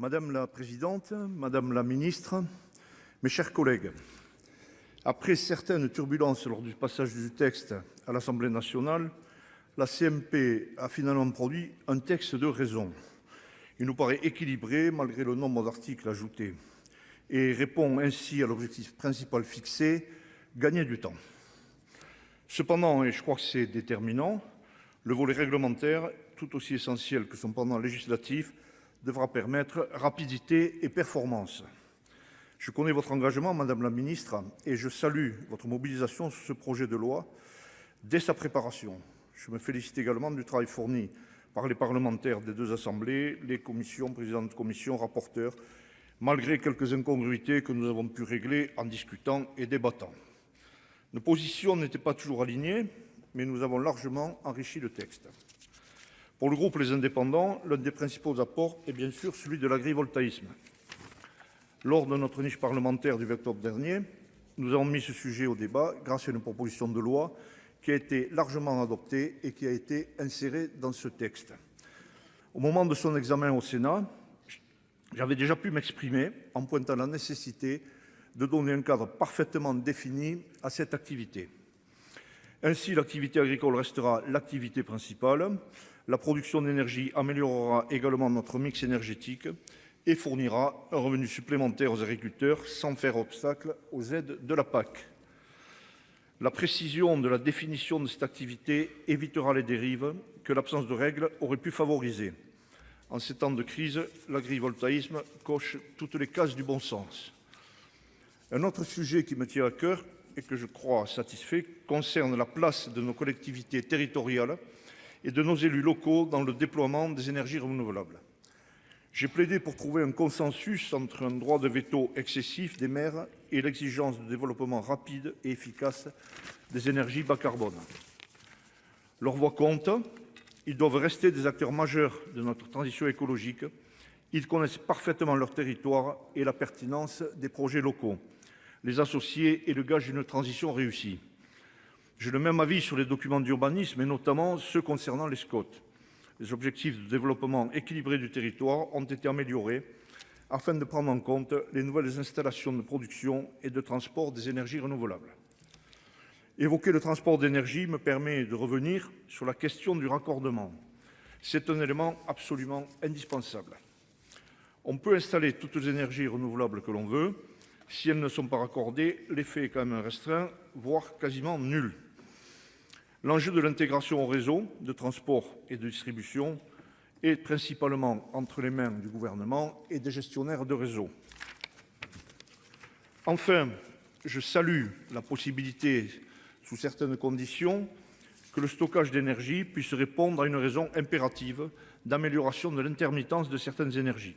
Madame la présidente, madame la ministre, mes chers collègues, après certaines turbulences lors du passage du texte à l'Assemblée nationale, la CMP a finalement produit un texte de raison. Il nous paraît équilibré malgré le nombre d'articles ajoutés et répond ainsi à l'objectif principal fixé, gagner du temps. Cependant, et je crois que c'est déterminant, le volet réglementaire, tout aussi essentiel que son pendant législatif, devra permettre rapidité et performance. Je connais votre engagement, Madame la Ministre, et je salue votre mobilisation sur ce projet de loi dès sa préparation. Je me félicite également du travail fourni par les parlementaires des deux assemblées, les commissions, présidents de commission, rapporteurs, malgré quelques incongruités que nous avons pu régler en discutant et débattant. Nos positions n'étaient pas toujours alignées, mais nous avons largement enrichi le texte. Pour le groupe Les Indépendants, l'un des principaux apports est bien sûr celui de l'agrivoltaïsme. Lors de notre niche parlementaire du 20 octobre dernier, nous avons mis ce sujet au débat grâce à une proposition de loi qui a été largement adoptée et qui a été insérée dans ce texte. Au moment de son examen au Sénat, j'avais déjà pu m'exprimer en pointant la nécessité de donner un cadre parfaitement défini à cette activité. Ainsi, l'activité agricole restera l'activité principale. La production d'énergie améliorera également notre mix énergétique et fournira un revenu supplémentaire aux agriculteurs sans faire obstacle aux aides de la PAC. La précision de la définition de cette activité évitera les dérives que l'absence de règles aurait pu favoriser. En ces temps de crise, l'agrivoltaïsme coche toutes les cases du bon sens. Un autre sujet qui me tient à cœur et que je crois satisfait concerne la place de nos collectivités territoriales et de nos élus locaux dans le déploiement des énergies renouvelables. J'ai plaidé pour trouver un consensus entre un droit de veto excessif des maires et l'exigence de développement rapide et efficace des énergies bas carbone. Leur voix compte, ils doivent rester des acteurs majeurs de notre transition écologique. Ils connaissent parfaitement leur territoire et la pertinence des projets locaux. Les associer est le gage d'une transition réussie. J'ai le même avis sur les documents d'urbanisme et notamment ceux concernant les SCOT. Les objectifs de développement équilibré du territoire ont été améliorés afin de prendre en compte les nouvelles installations de production et de transport des énergies renouvelables. Évoquer le transport d'énergie me permet de revenir sur la question du raccordement. C'est un élément absolument indispensable. On peut installer toutes les énergies renouvelables que l'on veut. Si elles ne sont pas raccordées, l'effet est quand même restreint, voire quasiment nul. L'enjeu de l'intégration au réseau de transport et de distribution est principalement entre les mains du gouvernement et des gestionnaires de réseau. Enfin, je salue la possibilité, sous certaines conditions, que le stockage d'énergie puisse répondre à une raison impérative d'amélioration de l'intermittence de certaines énergies.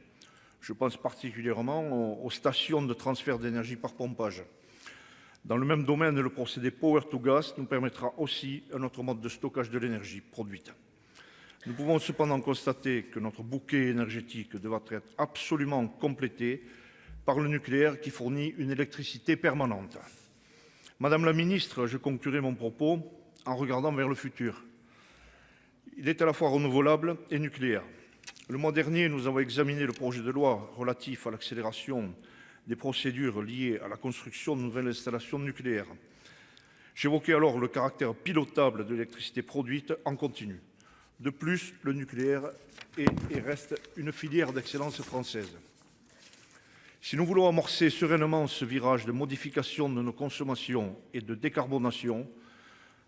Je pense particulièrement aux stations de transfert d'énergie par pompage. Dans le même domaine, le procédé Power to Gas nous permettra aussi un autre mode de stockage de l'énergie produite. Nous pouvons cependant constater que notre bouquet énergétique devra être absolument complété par le nucléaire qui fournit une électricité permanente. Madame la ministre, je conclurai mon propos en regardant vers le futur. Il est à la fois renouvelable et nucléaire. Le mois dernier, nous avons examiné le projet de loi relatif à l'accélération des procédures liées à la construction de nouvelles installations nucléaires. J'évoquais alors le caractère pilotable de l'électricité produite en continu. De plus, le nucléaire est et reste une filière d'excellence française. Si nous voulons amorcer sereinement ce virage de modification de nos consommations et de décarbonation,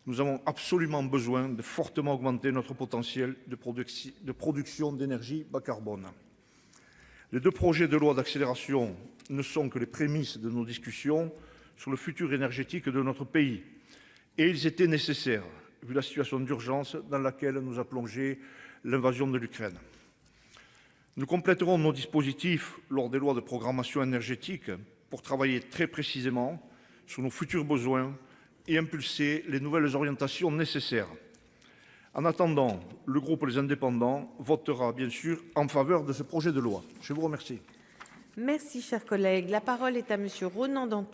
nous avons absolument besoin de fortement augmenter notre potentiel de production d'énergie bas carbone. Les deux projets de loi d'accélération ne sont que les prémices de nos discussions sur le futur énergétique de notre pays. Et ils étaient nécessaires, vu la situation d'urgence dans laquelle nous a plongé l'invasion de l'Ukraine. Nous compléterons nos dispositifs lors des lois de programmation énergétique pour travailler très précisément sur nos futurs besoins et impulser les nouvelles orientations nécessaires. En attendant, le groupe Les Indépendants votera bien sûr en faveur de ce projet de loi. Je vous remercie. Merci, cher collègue. La parole est à monsieur Ronan Dantec.